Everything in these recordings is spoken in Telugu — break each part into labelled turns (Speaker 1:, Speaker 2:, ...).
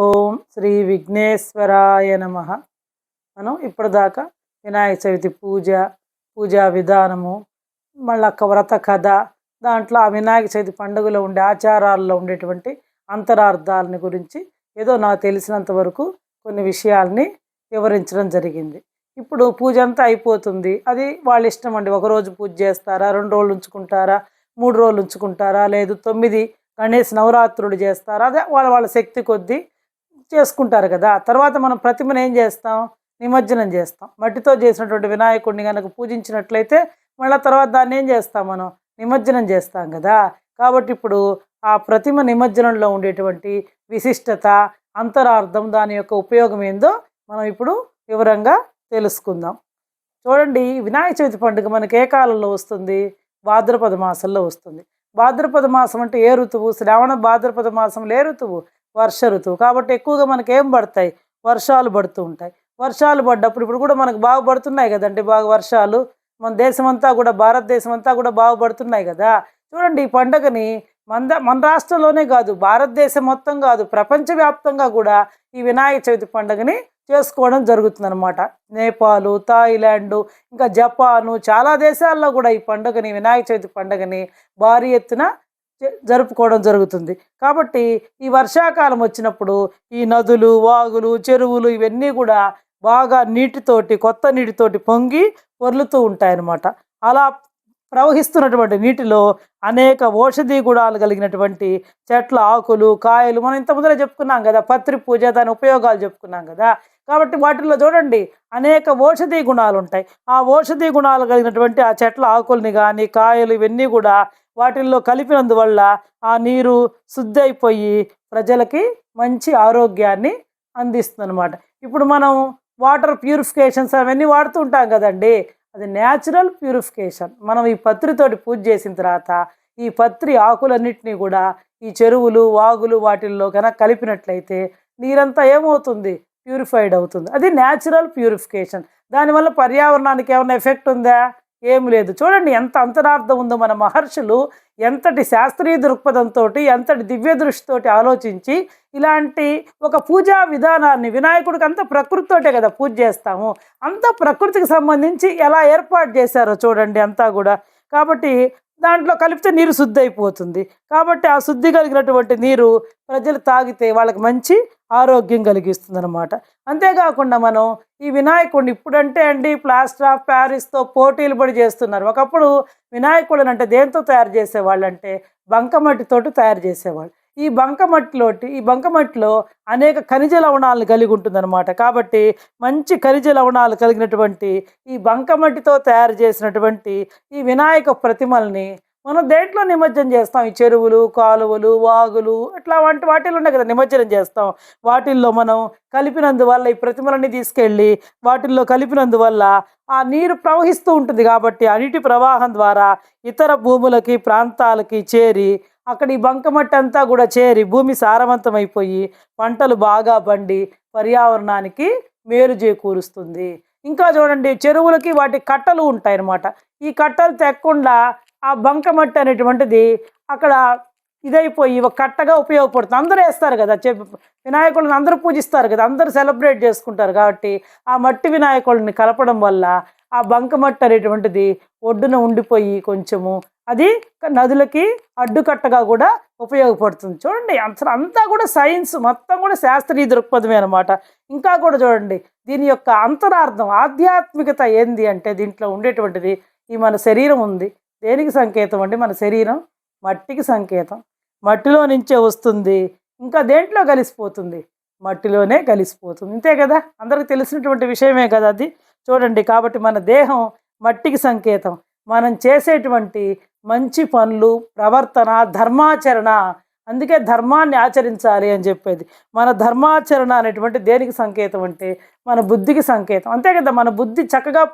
Speaker 1: ఓం శ్రీ విఘ్నేశ్వరాయ నమ. మనం ఇప్పటిదాకా వినాయక చవితి పూజా విధానము, మళ్ళీ వ్రత కథ, దాంట్లో ఆ వినాయక చవితి పండుగలో ఉండే ఆచారాల్లో ఉండేటువంటి అంతరార్థాలని గురించి ఏదో నాకు తెలిసినంత వరకు కొన్ని విషయాల్ని వివరించడం జరిగింది. ఇప్పుడు పూజ అంతా అయిపోతుంది, అది వాళ్ళ ఇష్టం అండి. ఒకరోజు పూజ చేస్తారా, 2 రోజులు ఉంచుకుంటారా, 3 రోజులు ఉంచుకుంటారా, లేదు 9 గణేష్ నవరాత్రులు చేస్తారా, అదే వాళ్ళ వాళ్ళ శక్తి కొద్దీ చేసుకుంటారు కదా. తర్వాత మనం ప్రతిమను ఏం చేస్తాం, నిమజ్జనం చేస్తాం. మట్టితో చేసినటువంటి వినాయకుడిని కనుక పూజించినట్లయితే మళ్ళీ తర్వాత దాన్ని ఏం చేస్తాం, మనం నిమజ్జనం చేస్తాం కదా. కాబట్టి ఇప్పుడు ఆ ప్రతిమ నిమజ్జనంలో ఉండేటువంటి విశిష్టత, అంతరార్థం, దాని యొక్క ఉపయోగం ఏందో మనం ఇప్పుడు వివరంగా తెలుసుకుందాం. చూడండి, వినాయక చవితి పండుగ మనకి ఏ కాలంలో వస్తుంది? భాద్రపద మాసంలో వస్తుంది. భాద్రపద మాసం అంటే ఏ ఋతువు? శ్రావణ భాద్రపద మాసంలో ఏ ఋతువు? వర్ష ఋతువు. కాబట్టి ఎక్కువగా మనకి ఏం పడతాయి? వర్షాలు పడుతూ ఉంటాయి. వర్షాలు పడ్డప్పుడు ఇప్పుడు కూడా మనకు బాగా పడుతున్నాయి కదండి, బాగా వర్షాలు. మన దేశం అంతా కూడా, భారతదేశం అంతా కూడా బాగుపడుతున్నాయి కదా. చూడండి, ఈ పండుగని మన రాష్ట్రంలోనే కాదు, భారతదేశం మొత్తం కాదు, ప్రపంచవ్యాప్తంగా కూడా ఈ వినాయక చవితి పండుగని చేసుకోవడం జరుగుతుందన్నమాట. నేపాలు, థాయిలాండు, ఇంకా జపాను, చాలా దేశాల్లో కూడా ఈ పండుగని, వినాయక చవితి పండుగని భారీ ఎత్తున జరుపుకోవడం జరుగుతుంది. కాబట్టి ఈ వర్షాకాలం వచ్చినప్పుడు ఈ నదులు, వాగులు, చెరువులు ఇవన్నీ కూడా బాగా నీటితోటి, కొత్త నీటితోటి పొంగి పొర్లుతూ ఉంటాయన్నమాట. అలా ప్రవహిస్తున్నటువంటి నీటిలో అనేక ఔషధీ గుణాలు కలిగినటువంటి చెట్ల ఆకులు, కాయలు, మనం ఇంత ముందరే చెప్పుకున్నాం కదా, పత్రి పూజ, దాని ఉపయోగాలు చెప్పుకున్నాం కదా. కాబట్టి వాటిల్లో చూడండి అనేక ఔషధీ గుణాలు ఉంటాయి. ఆ ఔషధీ గుణాలు కలిగినటువంటి ఆ చెట్ల ఆకుల్ని కానీ, కాయలు, ఇవన్నీ కూడా వాటిల్లో కలిపినందువల్ల ఆ నీరు శుద్ధి అయిపోయి ప్రజలకి మంచి ఆరోగ్యాన్ని అందిస్తుంది అనమాట. ఇప్పుడు మనం వాటర్ ప్యూరిఫికేషన్స్ అవన్నీ వాడుతూ ఉంటాం కదండి, అది న్యాచురల్ ప్యూరిఫికేషన్. మనం ఈ పత్రితోటి పూజ చేసిన తర్వాత ఈ పత్రి ఆకులన్నింటినీ కూడా ఈ చెరువులు, వాగులు వాటిల్లో కనుక కలిపినట్లయితే నీరంతా ఏమవుతుంది? ప్యూరిఫైడ్ అవుతుంది. అది న్యాచురల్ ప్యూరిఫికేషన్. దానివల్ల పర్యావరణానికి ఏమైనా ఎఫెక్ట్ ఉందా? ఏమి లేదు. చూడండి ఎంత అంతరార్థం ఉందో. మన మహర్షులు ఎంతటి శాస్త్రీయ దృక్పథంతో, ఎంతటి దివ్య దృష్టితోటి ఆలోచించి ఇలాంటి ఒక పూజా విధానాన్ని, వినాయకుడికి అంత ప్రకృతితోటే కదా పూజ చేస్తాము, అంత ప్రకృతికి సంబంధించి ఎలా ఏర్పాటు చేశారో చూడండి అంతా కూడా. కాబట్టి దాంట్లో కలిపితే నీరు శుద్ధి అయిపోతుంది. కాబట్టి ఆ శుద్ధి కలిగినటువంటి నీరు ప్రజలు తాగితే వాళ్ళకి మంచి ఆరోగ్యం కలిగిస్తుంది అనమాట. అంతేకాకుండా మనం ఈ వినాయకుడిని ఇప్పుడంటే అండి ప్లాస్టర్ ఆఫ్ ప్యారిస్తో పోటీలు పడి చేస్తున్నారు. ఒకప్పుడు వినాయకుడిని అంటే దేంతో తయారు చేసేవాళ్ళు అంటే బంకమట్టితోటి తయారు చేసేవాళ్ళు. ఈ బంకమట్టిలో అనేక ఖనిజ లవణాలను కలిగి ఉంటుందన్నమాట. కాబట్టి మంచి ఖనిజ లవణాలు కలిగినటువంటి ఈ బంకమట్టితో తయారు చేసినటువంటి ఈ వినాయక ప్రతిమల్ని మనం దేంట్లో నిమజ్జనం చేస్తాం? ఈ చెరువులు, కాలువలు, వాగులు, ఇట్లా వాటిల్లో ఉన్నాయి కదా నిమజ్జనం చేస్తాం. వాటిల్లో మనం కలిపినందువల్ల, ఈ ప్రతిమలన్నీ తీసుకెళ్ళి వాటిల్లో కలిపినందువల్ల ఆ నీరు ప్రవహిస్తూ ఉంటుంది. కాబట్టి ఆ నీటి ప్రవాహం ద్వారా ఇతర భూములకి, ప్రాంతాలకి చేరి అక్కడ ఈ బంకమట్టి అంతా కూడా చేరి భూమి సారవంతమైపోయి పంటలు బాగా పండి పర్యావరణానికి మేలు చేకూరుస్తుంది. ఇంకా చూడండి, చెరువులకి వాటి కట్టలు ఉంటాయి అన్నమాట. ఈ కట్టలు తెక్కకుండా ఆ బంకమట్టి అనేటువంటిది అక్కడ ఇదైపోయి ఒక కట్టగా ఉపయోగపడుతుంది. అందరూ వేస్తారు కదా, వినాయకుడిని అందరూ పూజిస్తారు కదా, అందరూ సెలబ్రేట్ చేసుకుంటారు. కాబట్టి ఆ మట్టి వినాయకుడిని కలపడం వల్ల ఆ బంకమట్టి అనేటువంటిది ఒడ్డున ఉండిపోయి కొంచెము అది నదులకి అడ్డుకట్టగా కూడా ఉపయోగపడుతుంది. చూడండి అసలు అంతా కూడా సైన్స్, మొత్తం కూడా శాస్త్రీయ దృక్పథమే అనమాట. ఇంకా కూడా చూడండి దీని యొక్క అంతరార్థం, ఆధ్యాత్మికత ఏంది అంటే దీంట్లో ఉండేటువంటిది ఈ మన శరీరం ఉంది. దేనికి సంకేతం అండి? మన శరీరం మట్టికి సంకేతం. మట్టిలో నుంచే వస్తుంది, ఇంకా దేంట్లో కలిసిపోతుంది? మట్టిలోనే కలిసిపోతుంది. అంతే కదా, అందరికి తెలిసినటువంటి విషయమే కదా అది. చూడండి, కాబట్టి మన దేహం మట్టికి సంకేతం. మనం చేసేటువంటి మంచి పనులు, ప్రవర్తన, ధర్మాచరణ, అందుకే ధర్మాన్ని ఆచరించాలి అని చెప్పేది. మన ధర్మాచరణ అనేటువంటి దేనికి సంకేతం అంటే మన బుద్ధికి సంకేతం. అంతే కదా, మన బుద్ధి చక్కగా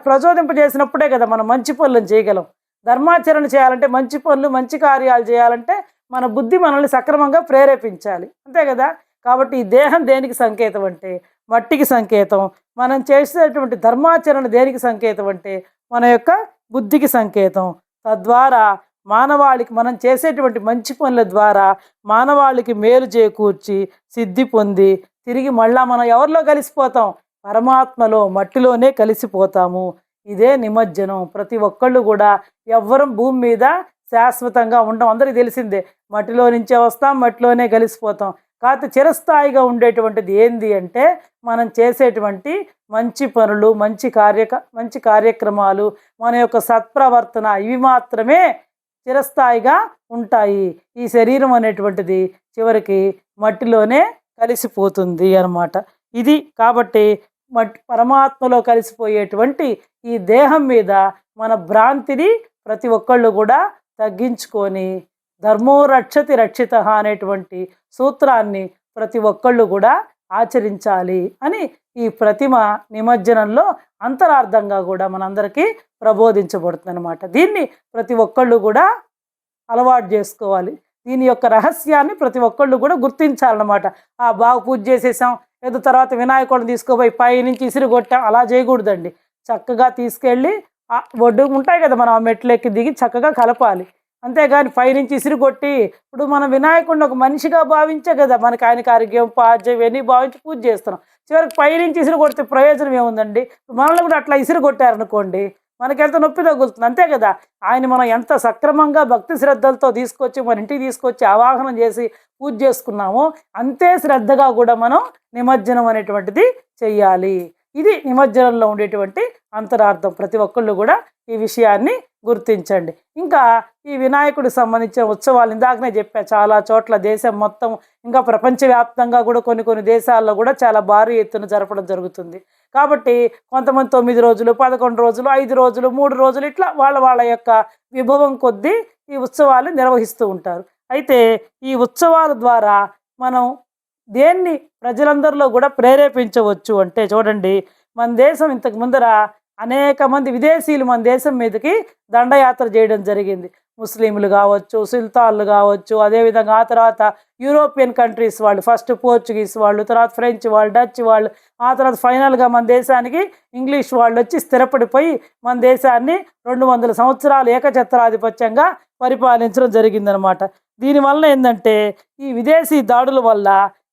Speaker 1: ప్రచోదింపజేసినప్పుడే కదా మనం మంచి పనులను చేయగలం. ధర్మాచరణ చేయాలంటే, మంచి పనులు, మంచి కార్యాలు చేయాలంటే మన బుద్ధి మనల్ని సక్రమంగా ప్రేరేపించాలి. అంతే కదా. కాబట్టి ఈ దేహం దేనికి సంకేతం అంటే మట్టికి సంకేతం. మనం చేసేటువంటి ధర్మాచరణ దేనికి సంకేతం అంటే మన యొక్క బుద్ధికి సంకేతం. తద్వారా మానవాళికి మనం చేసేటువంటి మంచి పనుల ద్వారా మానవాళికి మేలు చేకూర్చి సిద్ధి పొంది తిరిగి మళ్ళా మనం ఎవరిలో కలిసిపోతాం? పరమాత్మలో, మట్టిలోనే కలిసిపోతాము. ఇదే నిమజ్జనం. ప్రతి ఒక్కళ్ళు కూడా ఎవ్వరం భూమి మీద శాశ్వతంగా ఉండం. అందరికీ తెలిసిందే, మట్టిలో నుంచే వస్తాం, మట్టిలోనే కలిసిపోతాం. కాకపోతే చిరస్థాయిగా ఉండేటువంటిది ఏంది అంటే మనం చేసేటువంటి మంచి పనులు, మంచి కార్యక్రమాలు, మన యొక్క సత్ప్రవర్తన, ఇవి మాత్రమే చిరస్థాయిగా ఉంటాయి. ఈ శరీరం అనేటువంటిది చివరికి మట్టిలోనే కలిసిపోతుంది అన్నమాట. ఇది కాబట్టి పరమాత్మలో కలిసిపోయేటువంటి ఈ దేహం మీద మన భ్రాంతిని ప్రతి ఒక్కళ్ళు కూడా తగ్గించుకొని ధర్మో రక్షతి రక్షిత అనేటువంటి సూత్రాన్ని ప్రతి ఒక్కళ్ళు కూడా ఆచరించాలి అని ఈ ప్రతిమ నిమజ్జనంలో అంతరార్థంగా కూడా మనందరికీ ప్రబోధించబడుతుంది అనమాట. దీన్ని ప్రతి ఒక్కళ్ళు కూడా అలవాటు చేసుకోవాలి. దీని యొక్క రహస్యాన్ని ప్రతి ఒక్కళ్ళు కూడా గుర్తించాలన్నమాట. బాగా పూజ చేసేసాం, ఏదో తర్వాత వినాయకుడిని తీసుకుపోయి పైనుంచి ఇసిరి కొట్టాం, అలా చేయకూడదండి. చక్కగా తీసుకెళ్ళి ఒడ్డు ఉంటాయి కదా, మనం ఆ మెట్లెక్కి దిగి చక్కగా కలపాలి. అంతేగాని పైనుంచి ఇసిరి కొట్టి, ఇప్పుడు మనం వినాయకుడిని ఒక మనిషిగా భావించే కదా మనకి ఆయనకి ఆరోగ్యం పాజ్యం ఇవన్నీ భావించి పూజ చేస్తున్నాం. చివరికి పైనుంచి ఇసిరి కొడితే ప్రయోజనం ఏముందండి? మనల్ని కూడా అట్లా ఇసిరి కొట్టారనుకోండి, మనకెంత నొప్పి తగులుతుంది, అంతే కదా. ఆయన మనం ఎంత సక్రమంగా భక్తి శ్రద్ధలతో తీసుకొచ్చి మన ఇంటికి తీసుకొచ్చి ఆవాహనం చేసి పూజ చేసుకున్నామో అంతే శ్రద్ధగా కూడా మనం నిమజ్జనం అనేటువంటిది చెయ్యాలి. ఇది నిమజ్జనంలో ఉండేటువంటి అంతరార్థం. ప్రతి ఒక్కళ్ళు కూడా ఈ విషయాన్ని గుర్తించండి. ఇంకా ఈ వినాయకుడికి సంబంధించిన ఉత్సవాలు ఇందాకనే చెప్పా, చాలా చోట్ల దేశం మొత్తం, ఇంకా ప్రపంచవ్యాప్తంగా కూడా కొన్ని దేశాల్లో కూడా చాలా భారీ ఎత్తున జరపడం జరుగుతుంది. కాబట్టి కొంతమంది 9 రోజులు, 11 రోజులు, 5 రోజులు, 3 రోజులు ఇట్లా వాళ్ళ యొక్క విభవం కొద్దీ ఈ ఉత్సవాలు నిర్వహిస్తూ ఉంటారు. అయితే ఈ ఉత్సవాల ద్వారా మనం దేన్ని ప్రజలందరిలో కూడా ప్రేరేపించవచ్చు అంటే చూడండి, మన దేశం ఇంతకు ముందర అనేక మంది విదేశీయులు మన దేశం మీదకి దండయాత్ర చేయడం జరిగింది. ముస్లింలు కావచ్చు, సుల్తాన్లు కావచ్చు, అదేవిధంగా ఆ తర్వాత యూరోపియన్ కంట్రీస్ వాళ్ళు, ఫస్ట్ పోర్చుగీస్ వాళ్ళు, తర్వాత ఫ్రెంచ్ వాళ్ళు, డచ్ వాళ్ళు, ఆ తర్వాత ఫైనల్గా మన దేశానికి ఇంగ్లీష్ వాళ్ళు వచ్చి స్థిరపడిపోయి మన దేశాన్ని 200 సంవత్సరాలు ఏకఛత్రాధిపత్యంగా పరిపాలించడం జరిగిందనమాట. దీనివల్ల ఏంటంటే ఈ విదేశీ దాడుల వల్ల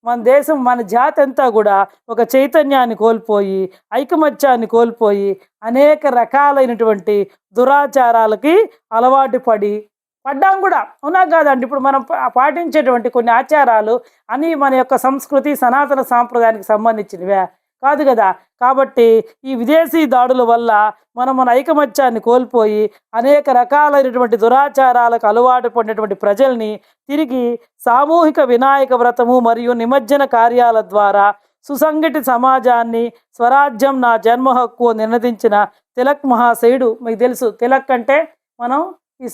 Speaker 1: మన దేశం, మన జాతి అంతా కూడా ఒక చైతన్యాన్ని కోల్పోయి, ఐకమత్యాన్ని కోల్పోయి అనేక రకాలైనటువంటి దురాచారాలకి అలవాటు పడ్డాం కూడా. అవునా కాదండి? ఇప్పుడు మనం పాటించేటువంటి కొన్ని ఆచారాలు అని మన యొక్క సంస్కృతి సనాతన సాంప్రదాయానికి సంబంధించినవే కాదు కదా. కాబట్టి ఈ విదేశీ దాడుల వల్ల మన ఐకమత్యాన్ని కోల్పోయి అనేక రకాలైనటువంటి దురాచారాలకు అలవాటు పడినటువంటి ప్రజల్ని తిరిగి సామూహిక వినాయక వ్రతము మరియు నిమజ్జన కార్యాల ద్వారా సుసంఘటిత సమాజాన్ని స్వరాజ్యం నా జన్మ హక్కు నినదించిన తిలక్ మహాశయుడు, మీకు తెలుసు తిలక్ అంటే మనం ఈ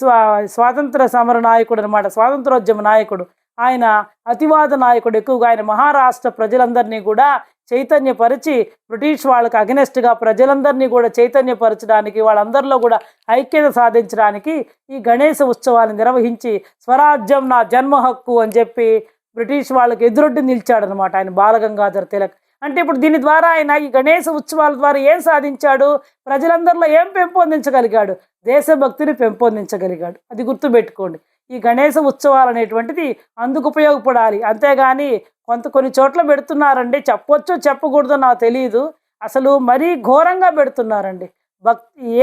Speaker 1: స్వాతంత్ర సమర నాయకుడు అనమాట, స్వాతంత్రోద్యమ నాయకుడు. ఆయన అతివాద నాయకుడు. ఎక్కువగా ఆయన మహారాష్ట్ర ప్రజలందరినీ కూడా చైతన్యపరిచి, బ్రిటిష్ వాళ్ళకి అగెనెస్ట్గా ప్రజలందరినీ కూడా చైతన్యపరచడానికి, వాళ్ళందరిలో కూడా ఐక్యత సాధించడానికి ఈ గణేశ ఉత్సవాన్ని నిర్వహించి స్వరాజ్యం నా జన్మ హక్కు అని చెప్పి బ్రిటిష్ వాళ్ళకి ఎదురొడ్డి నిలిచాడనమాట ఆయన బాలగంగాధర తిలక్. అంటే ఇప్పుడు దీని ద్వారా ఆయన ఈ గణేశ ఉత్సవాల ద్వారా ఏం సాధించాడు? ప్రజలందరిలో ఏం పెంపొందించగలిగాడు? దేశభక్తిని పెంపొందించగలిగాడు. అది గుర్తుపెట్టుకోండి. ఈ గణేశ ఉత్సవాలు అనేటువంటిది అందుకు ఉపయోగపడాలి. అంతేగాని కొన్ని చోట్ల పెడుతున్నారండి, చెప్పొచ్చో చెప్పకూడదో నాకు తెలియదు, అసలు మరీ ఘోరంగా పెడుతున్నారండి.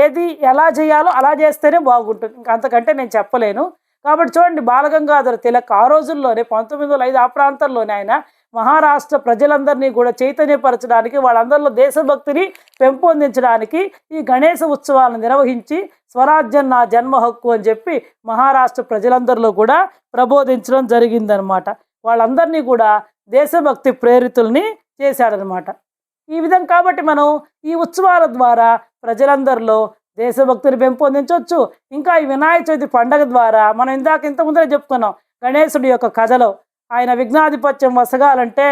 Speaker 1: ఏది ఎలా చేయాలో అలా చేస్తేనే బాగుంటుంది, ఇంకా అంతకంటే నేను చెప్పలేను. కాబట్టి చూడండి, బాలగంగాధర తిలక్ ఆ రోజుల్లోనే 1905 ఆ ప్రాంతంలోనే ఆయన మహారాష్ట్ర ప్రజలందరినీ కూడా చైతన్యపరచడానికి, వాళ్ళందరిలో దేశభక్తిని పెంపొందించడానికి ఈ గణేశ ఉత్సవాలను నిర్వహించి స్వరాజ్యం నా జన్మ హక్కు అని చెప్పి మహారాష్ట్ర ప్రజలందరిలో కూడా ప్రబోధించడం జరిగిందనమాట. వాళ్ళందరినీ కూడా దేశభక్తి ప్రేరితుల్ని చేశాడనమాట. ఈ విధంగా కాబట్టి మనం ఈ ఉత్సవాల ద్వారా ప్రజలందరిలో దేశభక్తిని పెంపొందించవచ్చు. ఇంకా ఈ వినాయక చవితి పండగ ద్వారా మనం ఇంతకుముందే చెప్పుకున్నాం, గణేశుడి యొక్క కథలో ఆయన విఘ్నాధిపత్యం వసగాలంటే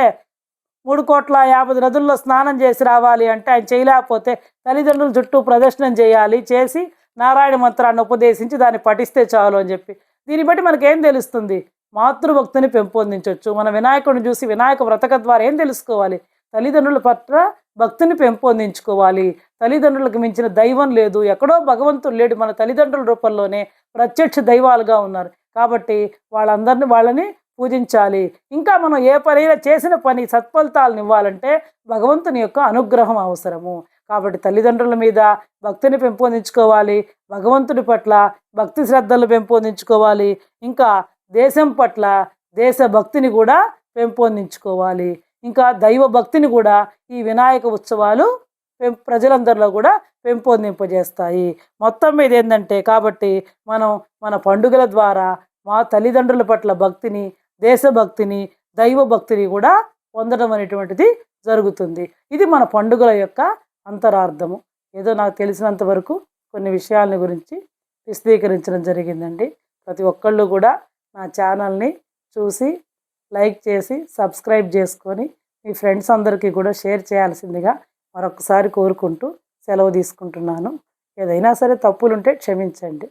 Speaker 1: 3,50,00,000 నదుల్లో స్నానం చేసి రావాలి అంటే ఆయన చేయలేకపోతే తల్లిదండ్రుల చుట్టూ ప్రదర్శనం చేయాలి, చేసి నారాయణ మంత్రాన్ని ఉపదేశించి దాన్ని పఠిస్తే చాలు అని చెప్పి. దీన్ని బట్టి మనకేం తెలుస్తుంది? మాతృభక్తిని పెంపొందించవచ్చు. మన వినాయకుడిని చూసి వినాయక వ్రతక ద్వారా ఏం తెలుసుకోవాలి? తల్లిదండ్రుల పట్ల భక్తిని పెంపొందించుకోవాలి. తల్లిదండ్రులకు మించిన దైవం లేదు, ఎక్కడో భగవంతుడు లేడు, మన తల్లిదండ్రుల రూపంలోనే ప్రత్యక్ష దైవాలుగా ఉన్నారు. కాబట్టి వాళ్ళని పూజించాలి. ఇంకా మనం ఏ పనైనా చేసిన పని సత్ఫలితాలను ఇవ్వాలంటే భగవంతుని యొక్క అనుగ్రహం అవసరము. కాబట్టి తల్లిదండ్రుల మీద భక్తిని పెంపొందించుకోవాలి, భగవంతుడి పట్ల భక్తి శ్రద్ధలు పెంపొందించుకోవాలి, ఇంకా దేశం పట్ల దేశభక్తిని కూడా పెంపొందించుకోవాలి. ఇంకా దైవ భక్తిని కూడా ఈ వినాయక ఉత్సవాలు ప్రజలందరిలో కూడా పెంపొందింపజేస్తాయి. మొత్తం మీద ఏంటంటే కాబట్టి మనం మన పండుగల ద్వారా మా తల్లిదండ్రుల పట్ల భక్తిని, దేశభక్తిని, దైవ భక్తిని కూడా పొందడం అనేటువంటిది జరుగుతుంది. ఇది మన పండుగల యొక్క అంతరార్థము. ఏదో నాకు తెలిసినంత వరకు కొన్ని విషయాల గురించి విశదీకరించడం జరిగిందండి. ప్రతి ఒక్కళ్ళు కూడా నా ఛానల్ని చూసి లైక్ చేసి సబ్స్క్రైబ్ చేసుకొని మీ ఫ్రెండ్స్ అందరికీ కూడా షేర్ చేయాల్సిందిగా మరొకసారి కోరుకుంటూ సెలవు తీసుకుంటున్నాను. ఏదైనా సరే తప్పులుంటే క్షమించండి.